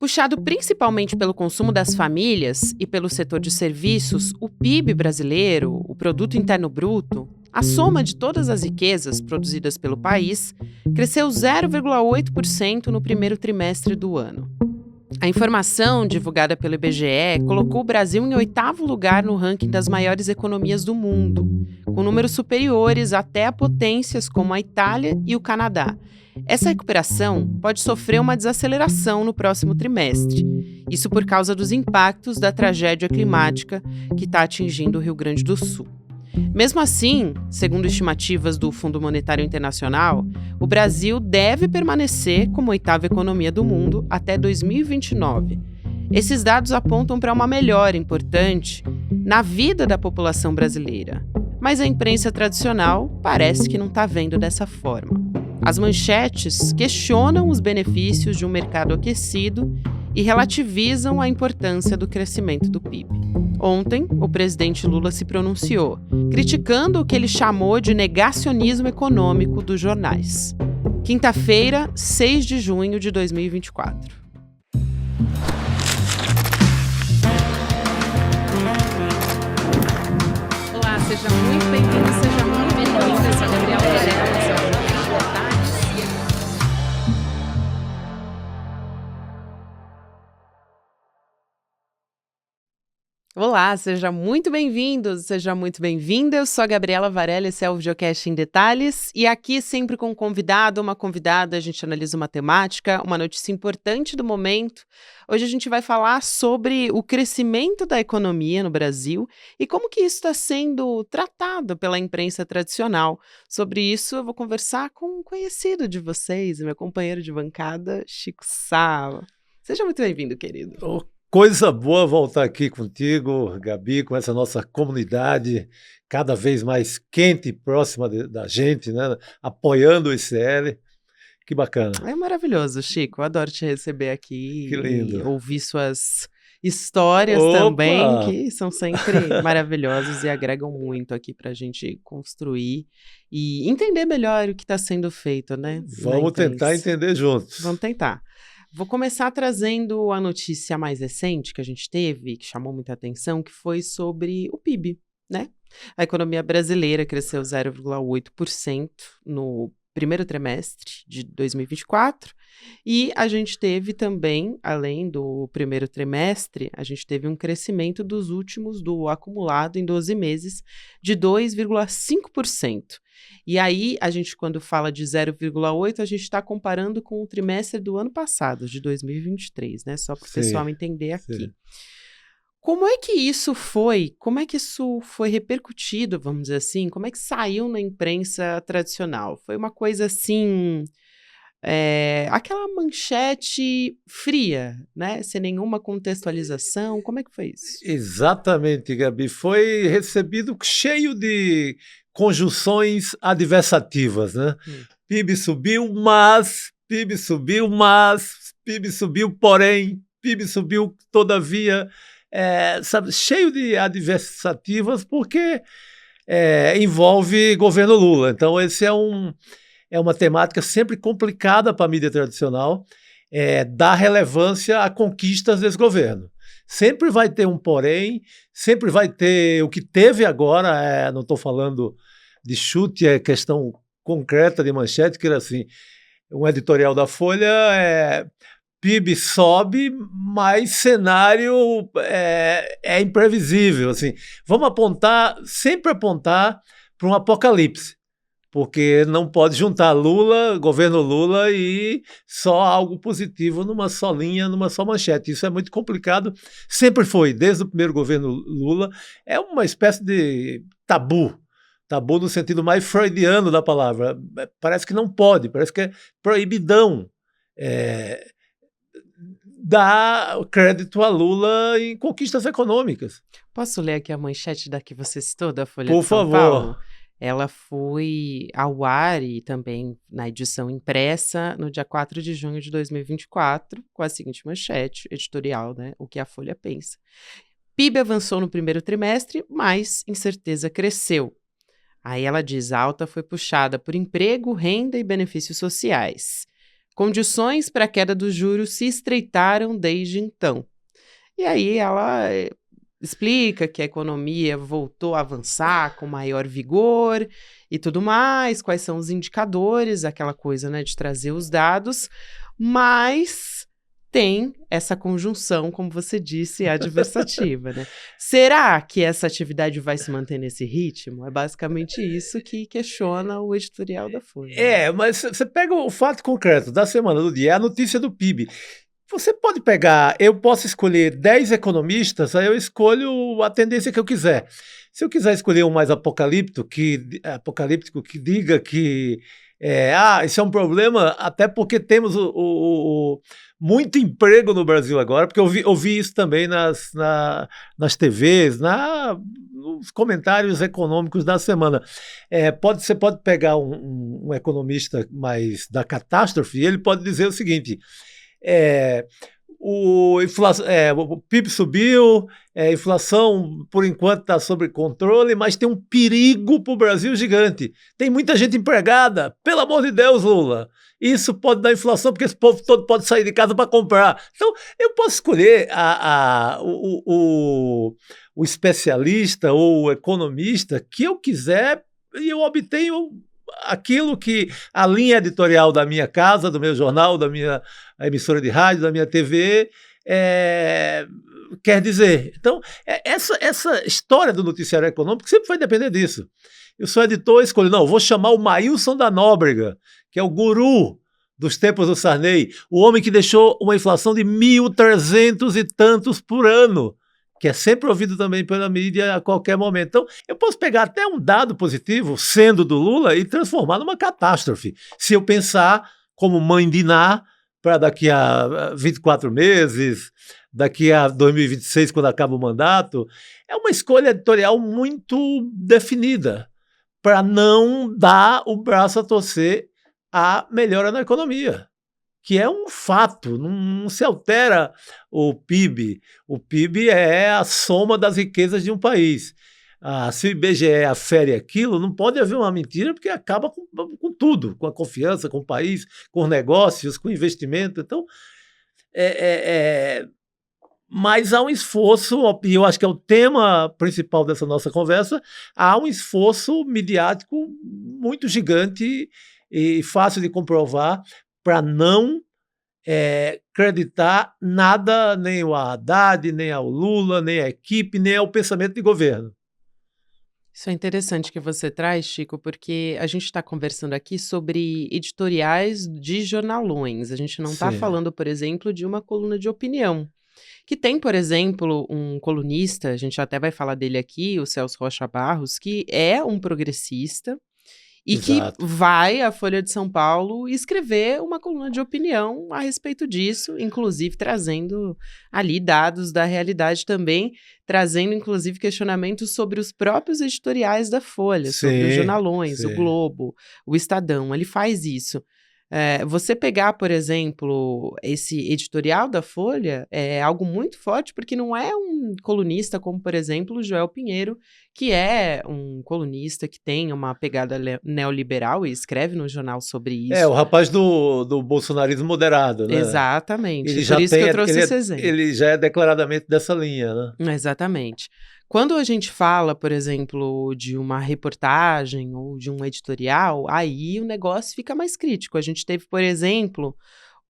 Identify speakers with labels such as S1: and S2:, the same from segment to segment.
S1: Puxado principalmente pelo consumo das famílias e pelo setor de serviços, o PIB brasileiro, o Produto Interno Bruto, a soma de todas as riquezas produzidas pelo país, cresceu 0,8% no primeiro trimestre do ano. A informação divulgada pelo IBGE colocou o Brasil em oitavo lugar no ranking das maiores economias do mundo, com números superiores até a potências como a Itália e o Canadá. Essa recuperação pode sofrer uma desaceleração no próximo trimestre, isso por causa dos impactos da tragédia climática que está atingindo o Rio Grande do Sul. Mesmo assim, segundo estimativas do Fundo Monetário Internacional, o Brasil deve permanecer como oitava economia do mundo até 2029. Esses dados apontam para uma melhora importante na vida da população brasileira, mas a imprensa tradicional parece que não está vendo dessa forma. As manchetes questionam os benefícios de um mercado aquecido e relativizam a importância do crescimento do PIB. Ontem, o presidente Lula se pronunciou, criticando o que ele chamou de negacionismo econômico dos jornais. Quinta-feira, 6 de junho de 2024. Olá, seja muito bem-vindo, seja muito bem-vinda. Eu sou a Gabriela Varela, esse é o Olá, seja muito bem-vindo, seja muito bem-vinda. Eu sou a Gabriela Varela, esse é o Videocast em Detalhes. E aqui, sempre com um convidado, uma convidada, a gente analisa uma temática, uma notícia importante do momento. Hoje a gente vai falar sobre o crescimento da economia no Brasil e como que isso está sendo tratado pela imprensa tradicional. Sobre isso, eu vou conversar com um conhecido de vocês, meu companheiro de bancada, Chico Sá. Seja muito bem-vindo, querido.
S2: Coisa boa voltar aqui contigo, Gabi, com essa nossa comunidade cada vez mais quente e próxima da gente, né? Apoiando o ICL. Que bacana.
S1: É maravilhoso, Chico. Eu adoro te receber aqui.
S2: Que lindo.
S1: E ouvir suas histórias também, que são sempre maravilhosas e agregam muito aqui para a gente construir e entender melhor o que está sendo feito, né?
S2: Vamos tentar entender juntos.
S1: Vamos tentar. Vou começar trazendo a notícia mais recente que a gente teve, que chamou muita atenção, que foi sobre o PIB, né? A economia brasileira cresceu 0,8% no primeiro trimestre de 2024 e a gente teve também, além do primeiro trimestre, a gente teve um crescimento do acumulado em 12 meses de 2,5%. E aí, a gente, quando fala de 0,8, a gente está comparando com o trimestre do ano passado, de 2023, né? Só para o pessoal entender aqui. Sim. Como é que isso foi repercutido, vamos dizer assim? Como é que saiu na imprensa tradicional? Foi uma coisa assim, aquela manchete fria, né? Sem nenhuma contextualização. Como é que foi isso?
S2: Exatamente, Gabi. Foi recebido cheio de conjunções adversativas, né? PIB subiu, mas, PIB subiu, mas, PIB subiu, porém, PIB subiu, todavia, sabe, cheio de adversativas, porque envolve governo Lula. Então, esse é uma temática sempre complicada para a mídia tradicional, dar relevância a conquistas desse governo. Sempre vai ter um porém, sempre vai ter o que teve agora, não estou falando de chute, é questão concreta de manchete, que era assim, um editorial da Folha, PIB sobe, mas cenário é imprevisível. Assim. Vamos sempre apontar para um apocalipse, porque não pode juntar governo Lula e só algo positivo numa só linha, numa só manchete. Isso é muito complicado, sempre foi, desde o primeiro governo Lula, é uma espécie de tabu no sentido mais freudiano da palavra. Parece que não pode, parece que é proibidão dar crédito a Lula em conquistas econômicas.
S1: Posso ler aqui a manchete da que você citou, da Folha
S2: Por
S1: de São
S2: favor.
S1: Paulo? Ela foi ao ar e também na edição impressa no dia 4 de junho de 2024, com a seguinte manchete editorial, né? O que a Folha pensa. PIB avançou no primeiro trimestre, mas incerteza cresceu. Aí ela diz, a alta foi puxada por emprego, renda e benefícios sociais. Condições para a queda dos juros se estreitaram desde então. E aí ela explica que a economia voltou a avançar com maior vigor e tudo mais, quais são os indicadores, aquela coisa, né, de trazer os dados, mas tem essa conjunção, como você disse, adversativa, né? Será que essa atividade vai se manter nesse ritmo? É basicamente isso que questiona o editorial da Folha.
S2: Mas você pega o fato concreto da semana, do dia, é a notícia do PIB. Você pode pegar, eu posso escolher 10 economistas, aí eu escolho a tendência que eu quiser. Se eu quiser escolher um mais apocalíptico que diga que isso é um problema, até porque temos muito emprego no Brasil agora, porque eu vi isso também nas TVs, nos comentários econômicos da semana. Você pode pegar um economista mais da catástrofe, e ele pode dizer o seguinte: o PIB subiu, a inflação por enquanto está sob controle, mas tem um perigo para o Brasil gigante. Tem muita gente empregada, pelo amor de Deus, Lula. Isso pode dar inflação, porque esse povo todo pode sair de casa para comprar. Então, eu posso escolher o especialista ou o economista que eu quiser e eu obtenho aquilo que a linha editorial da minha casa, do meu jornal, da minha emissora de rádio, da minha TV, quer dizer. Então, essa história do noticiário econômico sempre vai depender disso. Eu sou editor, escolho, não, vou chamar o Maílson da Nóbrega, que é o guru dos tempos do Sarney, o homem que deixou uma inflação de 1.300 e tantos por ano, que é sempre ouvido também pela mídia a qualquer momento. Então, eu posso pegar até um dado positivo, sendo do Lula, e transformar numa catástrofe. Se eu pensar como mãe de Ná, para daqui a 24 meses, daqui a 2026, quando acaba o mandato, é uma escolha editorial muito definida, para não dar o braço a torcer à melhora na economia, que é um fato, não se altera o PIB. O PIB é a soma das riquezas de um país. Se o IBGE afere aquilo, não pode haver uma mentira, porque acaba com tudo, com a confiança, com o país, com os negócios, com o investimento. Então, mas há um esforço, e eu acho que é o tema principal dessa nossa conversa, há um esforço midiático muito gigante e fácil de comprovar para não acreditar nada, nem ao Haddad, nem ao Lula, nem à equipe, nem ao pensamento de governo.
S1: Isso é interessante que você traz, Chico, porque a gente está conversando aqui sobre editoriais de jornalões. A gente não está falando, por exemplo, de uma coluna de opinião. Que tem, por exemplo, um colunista, a gente até vai falar dele aqui, o Celso Rocha Barros, que é um progressista e
S2: Exato.
S1: que vai à Folha de São Paulo escrever uma coluna de opinião a respeito disso, inclusive trazendo ali dados da realidade também, trazendo inclusive questionamentos sobre os próprios editoriais da Folha, sobre os jornalões, o Globo, o Estadão, ele faz isso. Você pegar, por exemplo, esse editorial da Folha é algo muito forte, porque não é um colunista como, por exemplo, o Joel Pinheiro, que é um colunista que tem uma pegada neoliberal e escreve no jornal sobre isso.
S2: O rapaz do bolsonarismo moderado, né?
S1: Exatamente, por isso que eu trouxe esse exemplo.
S2: Ele já é declaradamente dessa linha, né?
S1: Exatamente. Quando a gente fala, por exemplo, de uma reportagem ou de um editorial, aí o negócio fica mais crítico. A gente teve, por exemplo,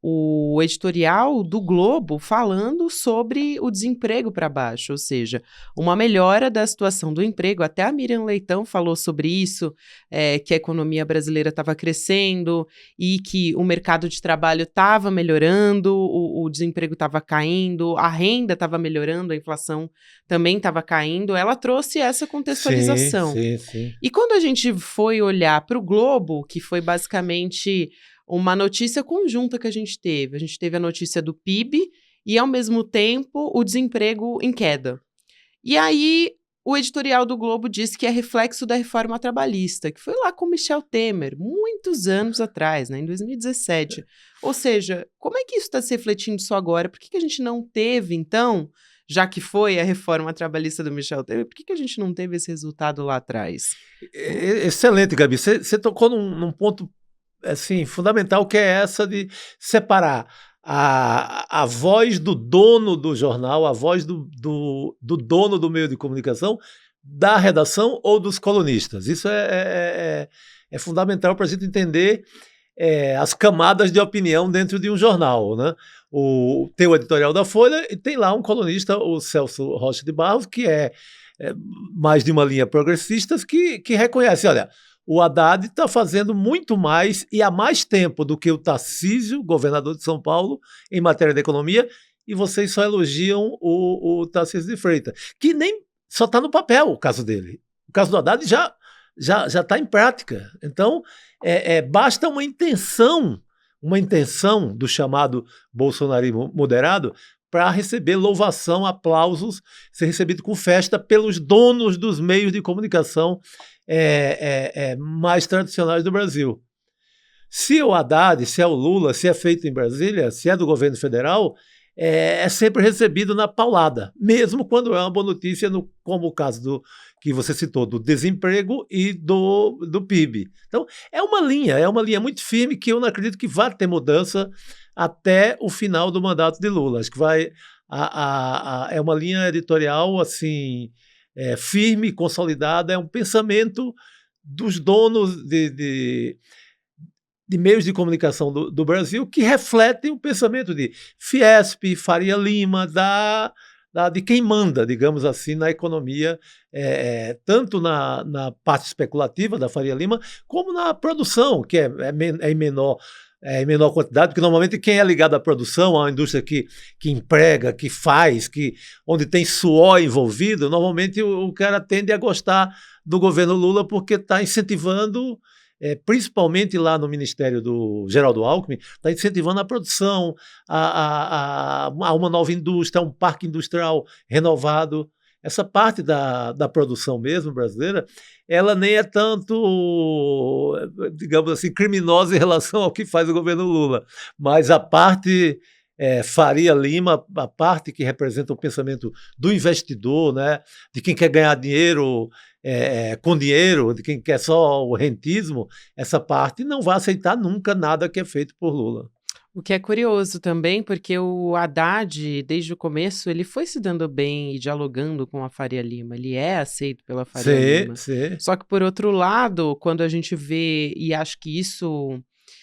S1: o editorial do Globo falando sobre o desemprego para baixo, ou seja, uma melhora da situação do emprego. Até a Miriam Leitão falou sobre isso, que a economia brasileira estava crescendo e que o mercado de trabalho estava melhorando, o desemprego estava caindo, a renda estava melhorando, a inflação também estava caindo. Ela trouxe essa contextualização.
S2: Sim.
S1: E quando a gente foi olhar para o Globo, que foi basicamente uma notícia conjunta que a gente teve a notícia do PIB e, ao mesmo tempo, o desemprego em queda. E aí, o editorial do Globo disse que é reflexo da reforma trabalhista, que foi lá com Michel Temer, muitos anos atrás, né, em 2017. Ou seja, como é que isso está se refletindo só agora? Por que a gente não teve, então, já que foi a reforma trabalhista do Michel Temer, por que a gente não teve esse resultado lá atrás?
S2: Excelente, Gabi. Você tocou num ponto assim, fundamental, que é essa de separar a voz do dono do jornal, a voz do dono do meio de comunicação, da redação ou dos colunistas. Isso é fundamental para a gente entender as camadas de opinião dentro de um jornal, né? Tem o editorial da Folha e tem lá um colunista, o Celso Rocha de Barros, que é mais de uma linha progressista, que reconhece, olha, o Haddad está fazendo muito mais e há mais tempo do que o Tarcísio, governador de São Paulo, em matéria de economia, e vocês só elogiam o Tarcísio de Freitas, que nem só está no papel o caso dele. O caso do Haddad já está em prática. Então, basta uma intenção do chamado bolsonarismo moderado para receber louvação, aplausos, ser recebido com festa pelos donos dos meios de comunicação mais tradicionais do Brasil. Se é o Haddad, se é o Lula, se é feito em Brasília, se é do governo federal, é sempre recebido na paulada, mesmo quando é uma boa notícia, como o caso que você citou, do desemprego e do PIB. Então, é uma linha muito firme que eu não acredito que vá ter mudança até o final do mandato de Lula. Acho que é uma linha editorial assim, firme, consolidada, é um pensamento dos donos de meios de comunicação do Brasil que refletem o pensamento de Fiesp, Faria Lima, de quem manda, digamos assim, na economia, tanto na parte especulativa da Faria Lima, como na produção, que é em menor quantidade, porque normalmente quem é ligado à produção, à indústria que emprega, que faz, onde tem suor envolvido, normalmente o cara tende a gostar do governo Lula porque está incentivando, principalmente lá no Ministério do Geraldo Alckmin, está incentivando a produção, a uma nova indústria, um parque industrial renovado. Essa parte da produção mesmo brasileira, ela nem é tanto, digamos assim, criminosa em relação ao que faz o governo Lula, mas a parte Faria Lima, a parte que representa o pensamento do investidor, né, de quem quer ganhar dinheiro com dinheiro, de quem quer só o rentismo, essa parte não vai aceitar nunca nada que é feito por Lula.
S1: O que é curioso também, porque o Haddad, desde o começo, ele foi se dando bem e dialogando com a Faria Lima. Ele é aceito pela Faria Lima.
S2: Sim.
S1: Só que, por outro lado, quando a gente vê, e acho que isso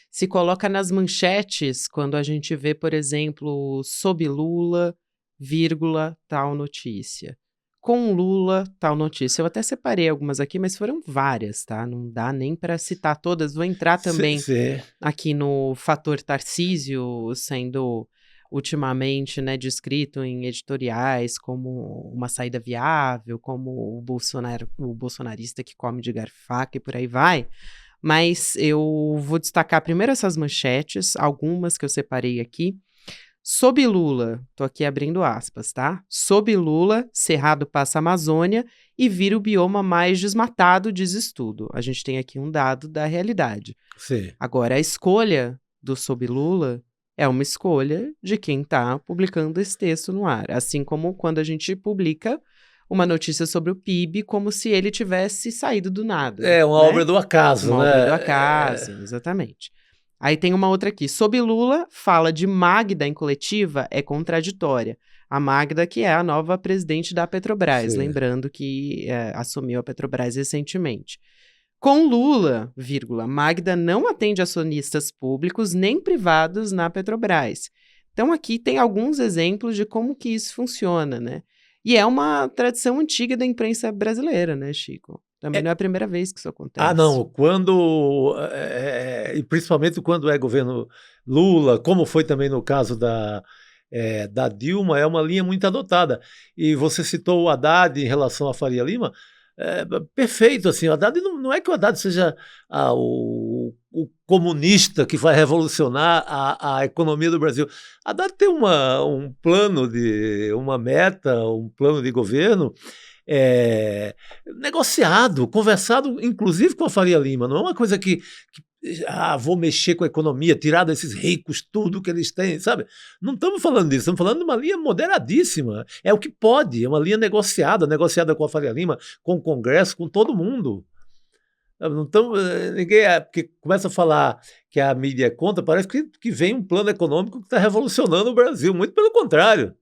S1: se coloca nas manchetes, quando a gente vê, por exemplo, sob Lula, vírgula, tal notícia. Com Lula, tal notícia. Eu até separei algumas aqui, mas foram várias, tá? Não dá nem para citar todas. Vou entrar também aqui no fator Tarcísio, sendo ultimamente, né, descrito em editoriais como uma saída viável, como o bolsonarista que come de garfo e faca e por aí vai. Mas eu vou destacar primeiro essas manchetes, algumas que eu separei aqui. Sob Lula, tô aqui abrindo aspas, tá? Sob Lula, Cerrado passa a Amazônia e vira o bioma mais desmatado, diz estudo. A gente tem aqui um dado da realidade.
S2: Sim.
S1: Agora, a escolha do Sob Lula é uma escolha de quem está publicando esse texto no ar. Assim como quando a gente publica uma notícia sobre o PIB, como se ele tivesse saído do nada.
S2: Uma obra do acaso,
S1: uma
S2: né?
S1: Obra do acaso, exatamente. Aí tem uma outra aqui. Sob Lula, fala de Magda em coletiva é contraditória. A Magda, que é a nova presidente da Petrobras,
S2: Sim.
S1: Lembrando que assumiu a Petrobras recentemente. Com Lula, vírgula, Magda não atende acionistas públicos nem privados na Petrobras. Então aqui tem alguns exemplos de como que isso funciona, né? E é uma tradição antiga da imprensa brasileira, né, Chico? Também não é a primeira vez que isso acontece.
S2: Ah, não. E principalmente quando é governo Lula, como foi também no caso da Dilma, é uma linha muito adotada. E você citou o Haddad em relação à Faria Lima. Perfeito, assim, o Haddad não é que o Haddad seja o comunista que vai revolucionar a economia do Brasil. Haddad tem um plano uma meta, um plano de governo negociado, conversado, inclusive com a Faria Lima. Não é uma coisa que vou mexer com a economia, tirar desses ricos tudo que eles têm, sabe? Não estamos falando disso, estamos falando de uma linha moderadíssima. É o que pode, é uma linha negociada com a Faria Lima, com o Congresso, com todo mundo. Não tão, ninguém, porque começa a falar que a mídia é contra, parece que vem um plano econômico que está revolucionando o Brasil. Muito pelo contrário.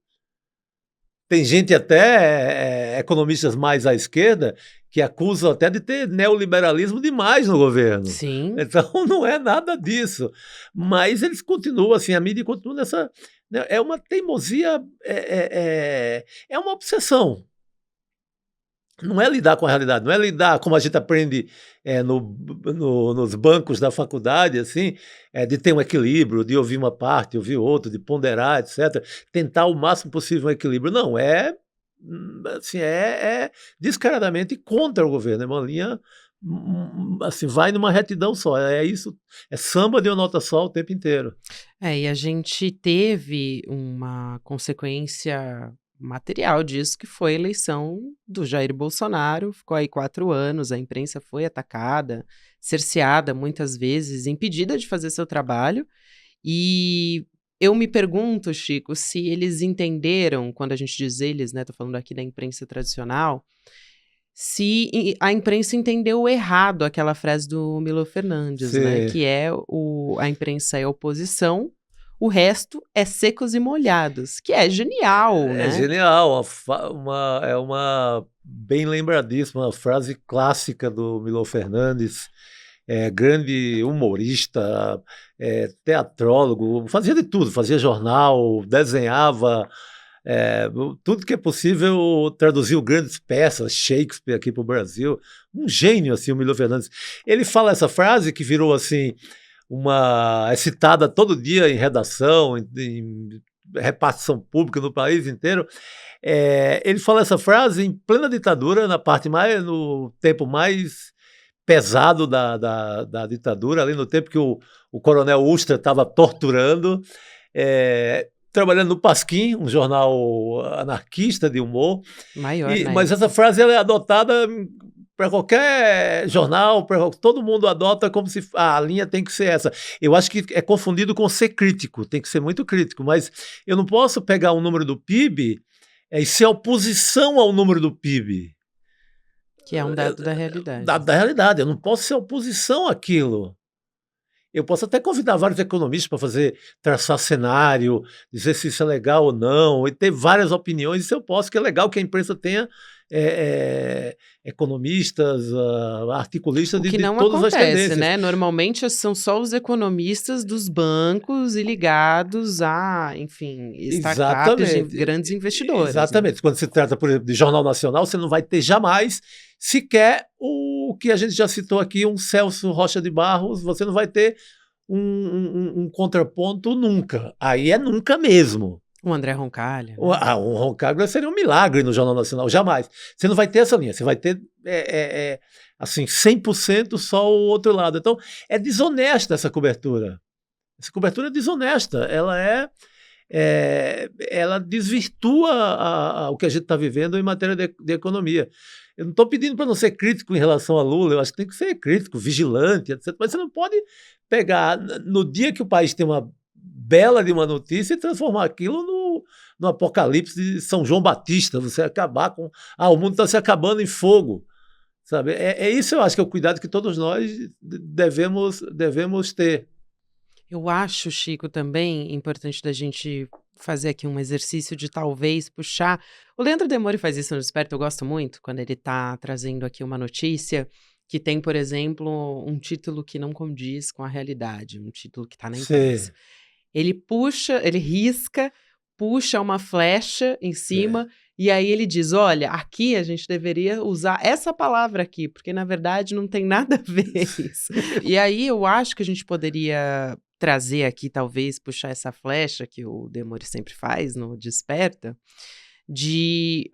S2: Tem gente até, economistas mais à esquerda, que acusam até de ter neoliberalismo demais no governo.
S1: Sim.
S2: Então não é nada disso. Mas eles continuam assim, a mídia continua nessa. Né, é uma teimosia, é uma obsessão. Não é lidar com a realidade, não é lidar como a gente aprende nos bancos da faculdade, assim, de ter um equilíbrio, de ouvir uma parte, ouvir outra, de ponderar, etc. Tentar o máximo possível um equilíbrio. Não, assim, descaradamente contra o governo, é uma linha, assim, vai numa retidão só, é isso, é samba de uma nota só o tempo inteiro.
S1: E a gente teve uma consequência material disso, que foi a eleição do Jair Bolsonaro. Ficou aí 4 anos, a imprensa foi atacada, cerceada muitas vezes, impedida de fazer seu trabalho. E eu me pergunto, Chico, se eles entenderam, quando a gente diz eles, né, tô falando aqui da imprensa tradicional, se a imprensa entendeu errado aquela frase do Milo Fernandes, né,
S2: Sim.
S1: que é a imprensa é oposição, o resto é secos e molhados, que é genial, né?
S2: É genial, é uma bem lembradíssima, uma frase clássica do Milo Fernandes, grande humorista, teatrólogo, fazia de tudo, fazia jornal, desenhava, tudo que é possível, traduziu grandes peças, Shakespeare aqui para o Brasil, um gênio assim, o Milo Fernandes. Ele fala essa frase que virou assim, é citada todo dia em redação, em repartição pública no país inteiro. Ele fala essa frase em plena ditadura, no tempo mais pesado da ditadura, ali no tempo que o coronel Ustra estava torturando, trabalhando no Pasquim, um jornal anarquista de humor.
S1: Maior,
S2: Mas essa frase ela é adotada para qualquer jornal, todo mundo adota como se a linha tem que ser essa. Eu acho que é confundido com ser crítico, tem que ser muito crítico, mas eu não posso pegar um número do PIB e ser oposição ao número do PIB.
S1: Que é um dado da realidade.
S2: Dado da realidade, eu não posso ser oposição àquilo. Eu posso até convidar vários economistas para traçar cenário, dizer se isso é legal ou não, e ter várias opiniões, isso eu posso, que é legal que a imprensa tenha economistas, articulistas
S1: O que
S2: de
S1: não
S2: todas as
S1: acontece,
S2: tendências.
S1: né? Normalmente são só os economistas dos bancos e ligados a, enfim, startups de grandes investidores.
S2: Exatamente. Né? Quando se trata, por exemplo, de Jornal Nacional, você não vai ter jamais sequer o que a gente já citou aqui, um Celso Rocha de Barros, você não vai ter um contraponto nunca. Aí é nunca mesmo.
S1: O André Roncalha. Né?
S2: O Roncalha seria um milagre no Jornal Nacional, jamais. Você não vai ter essa linha, você vai ter assim, 100% só o outro lado. Então, é desonesta essa cobertura. Essa cobertura é desonesta, ela desvirtua o que a gente está vivendo em matéria de economia. Eu não estou pedindo para não ser crítico em relação a Lula, eu acho que tem que ser crítico, vigilante, etc. Mas você não pode pegar, no dia que o país tem uma bela de uma notícia, e transformar aquilo no apocalipse de São João Batista, você acabar com... o mundo está se acabando em fogo. Sabe? Isso eu acho que é o cuidado que todos nós devemos ter.
S1: Eu acho, Chico, também importante da gente fazer aqui um exercício de talvez puxar... O Leandro Demore faz isso no Desperta, eu gosto muito, quando ele está trazendo aqui uma notícia que tem, por exemplo, um título que não condiz com a realidade, um título que está na imprensa. Ele risca, puxa uma flecha em cima e aí ele diz, olha, aqui a gente deveria usar essa palavra aqui, porque na verdade não tem nada a ver isso. E aí eu acho que a gente poderia trazer aqui, talvez, puxar essa flecha que o Demore sempre faz no Desperta, de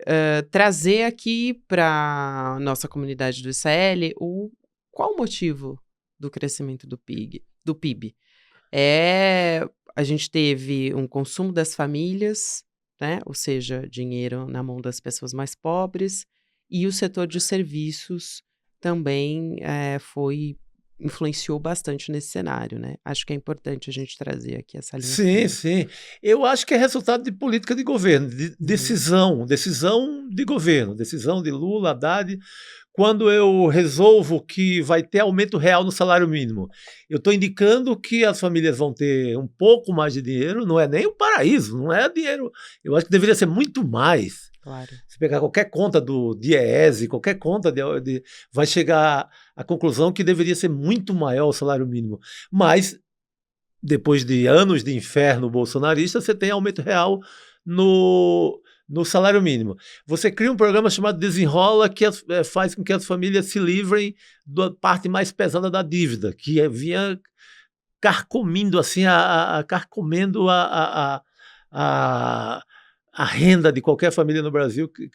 S1: trazer aqui para a nossa comunidade do ICL qual o motivo do crescimento do PIB. A gente teve um consumo das famílias, né? Ou seja, dinheiro na mão das pessoas mais pobres, e o setor de serviços também influenciou bastante nesse cenário, né? Acho que é importante a gente trazer aqui essa linha.
S2: Sim. Eu acho que é resultado de política de governo, de decisão de governo, decisão de Lula, Haddad, quando eu resolvo que vai ter aumento real no salário mínimo, eu estou indicando que as famílias vão ter um pouco mais de dinheiro, não é nem o paraíso, não é dinheiro. Eu acho que deveria ser muito mais.
S1: Claro.
S2: Se pegar qualquer conta do DIEESE, qualquer conta, vai chegar à conclusão que deveria ser muito maior o salário mínimo. Mas, depois de anos de inferno bolsonarista, você tem aumento real no salário mínimo. Você cria um programa chamado Desenrola, que faz com que as famílias se livrem da parte mais pesada da dívida, que vinha carcomindo assim, carcomendo a renda de qualquer família no Brasil que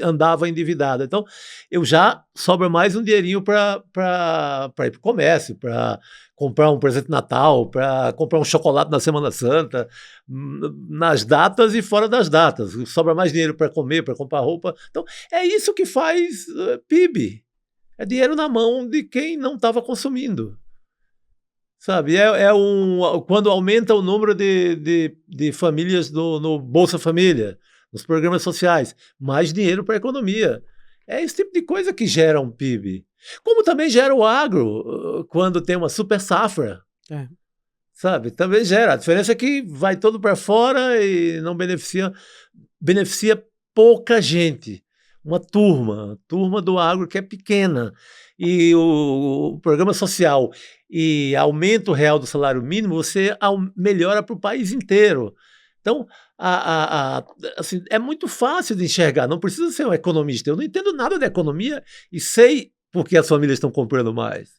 S2: andava endividada. Então, eu já sobra mais um dinheirinho para ir para o comércio, para comprar um presente de Natal, para comprar um chocolate na Semana Santa, nas datas e fora das datas. Sobra mais dinheiro para comer, para comprar roupa. Então, é isso que faz PIB. É dinheiro na mão de quem não estava consumindo. Sabe, quando aumenta o número de famílias no Bolsa Família, nos programas sociais, mais dinheiro para a economia. É esse tipo de coisa que gera um PIB. Como também gera o agro, quando tem uma super safra. Sabe, também gera. A diferença é que vai todo para fora e não beneficia pouca gente. Uma turma do agro que é pequena. E o programa social e aumento real do salário mínimo, você melhora para o país inteiro. Então, assim, é muito fácil de enxergar, não precisa ser um economista. Eu não entendo nada de economia e sei por que as famílias estão comprando mais.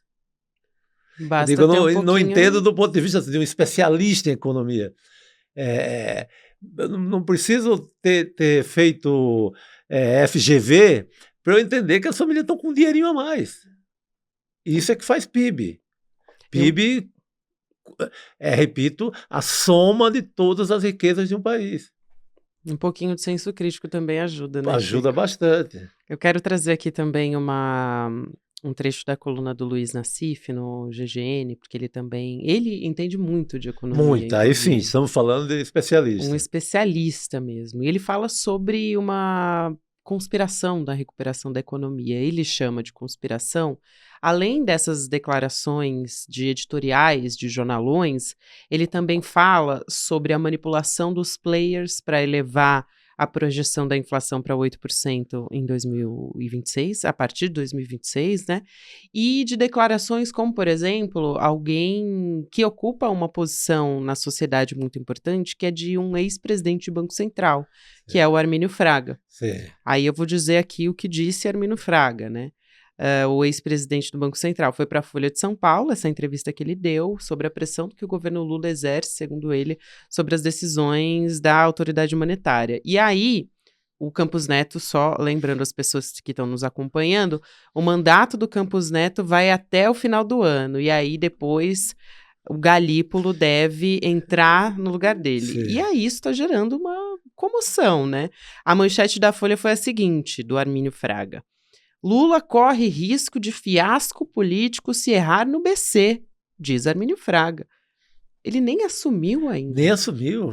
S1: Basta
S2: eu digo,
S1: ter um pouquinho...
S2: não entendo do ponto de vista de um especialista em economia. Eu não preciso ter feito FGV para eu entender que as famílias estão com um dinheirinho a mais. Isso é que faz PIB. PIB, repito, a soma de todas as riquezas de um país.
S1: Um pouquinho de senso crítico também ajuda, né?
S2: Ajuda bastante.
S1: Eu quero trazer aqui também um trecho da coluna do Luiz Nassif no GGN, porque ele entende muito de economia.
S2: Muito, aí sim, estamos falando de especialista.
S1: Um especialista mesmo. E ele fala sobre uma conspiração da recuperação da economia. Ele chama de conspiração, além dessas declarações de editoriais, de jornalões, ele também fala sobre a manipulação dos players para elevar a projeção da inflação para 8% em 2026, a partir de 2026, né? E de declarações como, por exemplo, alguém que ocupa uma posição na sociedade muito importante, que é de um ex-presidente do Banco Central, que é o Armínio Fraga.
S2: Sim.
S1: Aí eu vou dizer aqui o que disse Armínio Fraga, né? O ex-presidente do Banco Central foi para a Folha de São Paulo, essa entrevista que ele deu sobre a pressão que o governo Lula exerce, segundo ele, sobre as decisões da autoridade monetária. E aí, o Campos Neto, só lembrando as pessoas que estão nos acompanhando, o mandato do Campos Neto vai até o final do ano, e aí depois o Galípolo deve entrar no lugar dele.
S2: Sim.
S1: E aí isso está gerando uma comoção, né? A manchete da Folha foi a seguinte, do Armínio Fraga. Lula corre risco de fiasco político se errar no BC, diz Armínio Fraga. Ele nem assumiu ainda.
S2: Nem assumiu,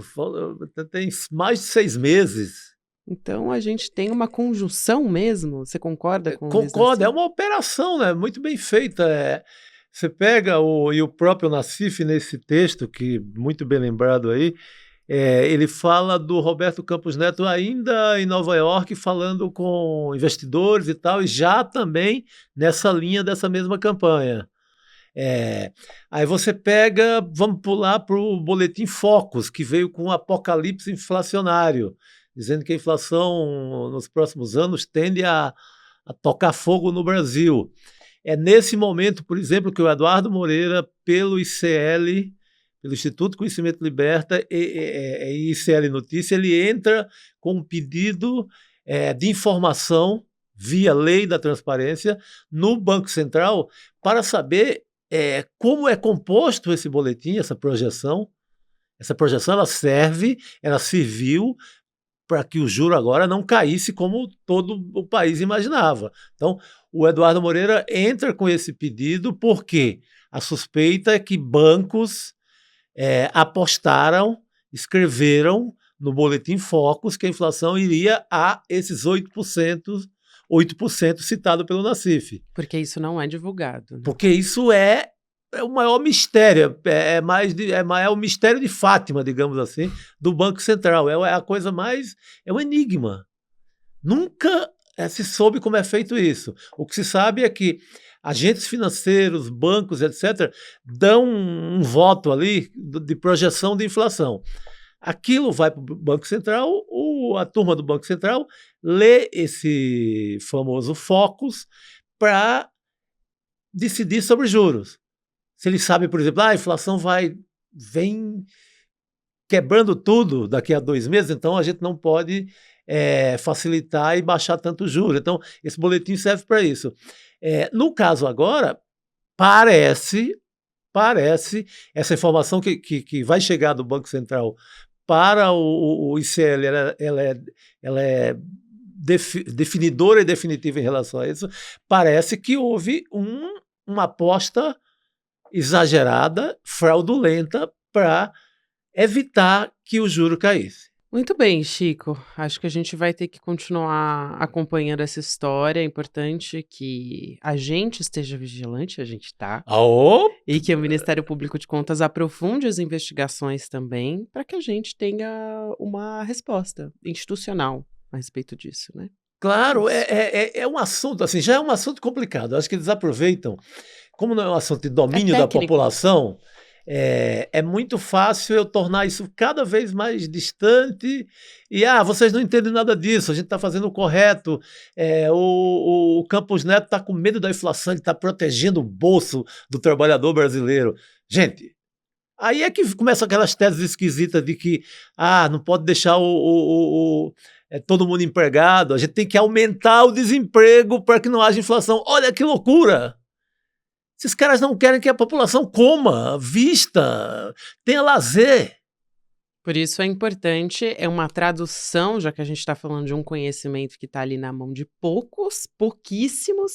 S2: tem mais de 6 meses.
S1: Então a gente tem uma conjunção mesmo, você concorda com isso?
S2: Concordo, é uma operação, né, muito bem feita. Você pega o próprio Nassif nesse texto, que muito bem lembrado aí, ele fala do Roberto Campos Neto ainda em Nova York, falando com investidores e tal, e já também nessa linha dessa mesma campanha. Aí você pega, vamos pular para o Boletim Focus, que veio com um apocalipse inflacionário, dizendo que a inflação nos próximos anos tende a tocar fogo no Brasil. É nesse momento, por exemplo, que o Eduardo Moreira, pelo ICL, pelo Instituto Conhecimento Liberta e ICL Notícia, ele entra com um pedido de informação via lei da transparência no Banco Central para saber como é composto esse boletim, essa projeção. Essa projeção ela serviu para que o juro agora não caísse como todo o país imaginava. Então, o Eduardo Moreira entra com esse pedido porque a suspeita é que bancos escreveram no Boletim Focus que a inflação iria a esses 8% 8% citado pelo Nassif.
S1: Porque isso não é divulgado.
S2: Porque isso é o maior mistério, é o mistério de Fátima, digamos assim, do Banco Central. É a coisa mais, é um enigma. Nunca se soube como é feito isso. O que se sabe é que agentes financeiros, bancos, etc., dão um voto ali de projeção de inflação. Aquilo vai para o Banco Central, a turma do Banco Central lê esse famoso Focus para decidir sobre juros. Se eles sabem, por exemplo, a inflação vem quebrando tudo daqui a 2 meses, então a gente não pode facilitar e baixar tanto o juro. Então, esse boletim serve para isso. No caso agora, parece essa informação que vai chegar do Banco Central para o ICL, ela é definidora e definitiva em relação a isso. Parece que houve uma aposta exagerada, fraudulenta, para evitar que o juro caísse.
S1: Muito bem, Chico. Acho que a gente vai ter que continuar acompanhando essa história. É importante que a gente esteja vigilante, a gente está. E que o Ministério Público de Contas aprofunde as investigações também, para que a gente tenha uma resposta institucional a respeito disso, né?
S2: Claro, é um assunto, assim, já é um assunto complicado. Acho que eles aproveitam, como não é um assunto de domínio da população, é muito fácil eu tornar isso cada vez mais distante e, vocês não entendem nada disso, a gente está fazendo o correto, o Campos Neto está com medo da inflação, ele está protegendo o bolso do trabalhador brasileiro. Gente, aí é que começam aquelas teses esquisitas de que não pode deixar todo mundo empregado, a gente tem que aumentar o desemprego para que não haja inflação. Olha que loucura! Esses caras não querem que a população coma, vista, tenha lazer.
S1: Por isso é importante, é uma tradução, já que a gente está falando de um conhecimento que está ali na mão de pouquíssimos.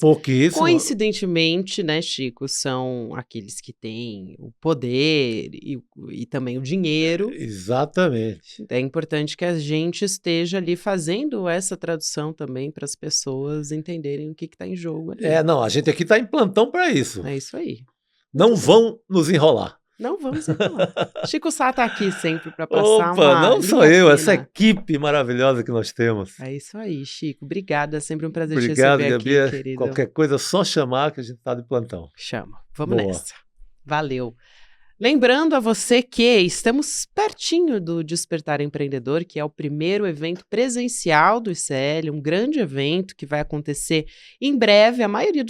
S1: Coincidentemente, né, Chico, são aqueles que têm o poder e também o dinheiro.
S2: Exatamente.
S1: É importante que a gente esteja ali fazendo essa tradução também para as pessoas entenderem o que está em jogo ali.
S2: A gente aqui está em plantão para isso.
S1: É isso aí.
S2: Não vão nos enrolar.
S1: Não vamos enrolar. Chico Sá está aqui sempre para passar
S2: não sou eu, essa equipe maravilhosa que nós temos.
S1: É isso aí, Chico. Obrigada, é sempre um prazer te receber aqui,
S2: Gabi.
S1: Querido.
S2: Qualquer coisa é só chamar que a gente está de plantão.
S1: Chama. Vamos nessa. Valeu. Lembrando a você que estamos pertinho do Despertar Empreendedor, que é o primeiro evento presencial do ICL, um grande evento que vai acontecer em breve. A maioria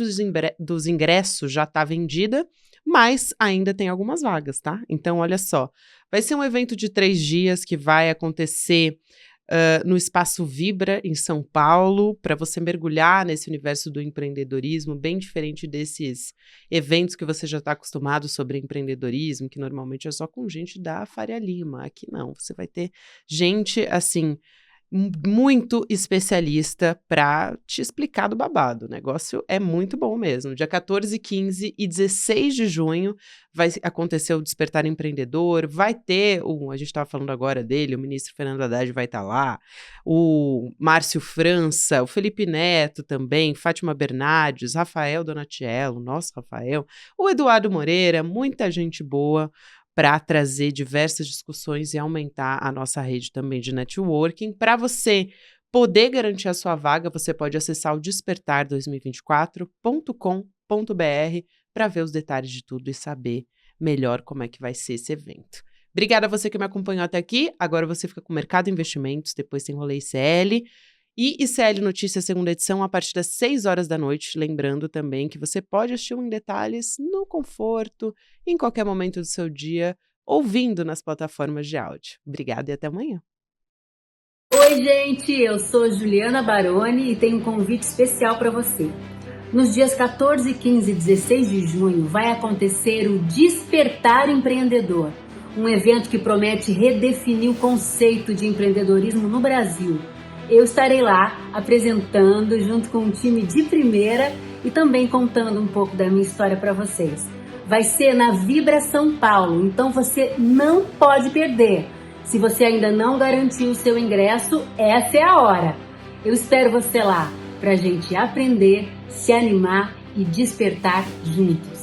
S1: dos ingressos já está vendida, mas ainda tem algumas vagas, tá? Então, olha só, vai ser um evento de 3 dias que vai acontecer no Espaço Vibra, em São Paulo, para você mergulhar nesse universo do empreendedorismo, bem diferente desses eventos que você já está acostumado sobre empreendedorismo, que normalmente é só com gente da Faria Lima. Aqui não, você vai ter gente, assim, muito especialista para te explicar do babado. O negócio é muito bom mesmo. Dia 14, 15 e 16 de junho vai acontecer o Despertar Empreendedor, vai ter, a gente estava falando agora dele, o ministro Fernando Haddad vai estar lá, o Márcio França, o Felipe Neto também, Fátima Bernardes, Rafael Donatiello, nosso Rafael, o Eduardo Moreira, muita gente boa para trazer diversas discussões e aumentar a nossa rede também de networking. Para você poder garantir a sua vaga, você pode acessar o despertar2024.com.br para ver os detalhes de tudo e saber melhor como é que vai ser esse evento. Obrigada a você que me acompanhou até aqui. Agora você fica com o Mercado Investimentos, depois tem Rolê ICL. E ICL Notícias, segunda edição, a partir das 6 horas da noite. Lembrando também que você pode assistir em detalhes, no conforto, em qualquer momento do seu dia, ouvindo nas plataformas de áudio. Obrigada e até amanhã.
S3: Oi, gente! Eu sou Juliana Baroni e tenho um convite especial para você. Nos dias 14, 15 e 16 de junho vai acontecer o Despertar Empreendedor, um evento que promete redefinir o conceito de empreendedorismo no Brasil. Eu estarei lá apresentando junto com um time de primeira e também contando um pouco da minha história para vocês. Vai ser na Vibra São Paulo, então você não pode perder. Se você ainda não garantiu o seu ingresso, essa é a hora. Eu espero você lá. para a gente aprender, se animar e despertar juntos.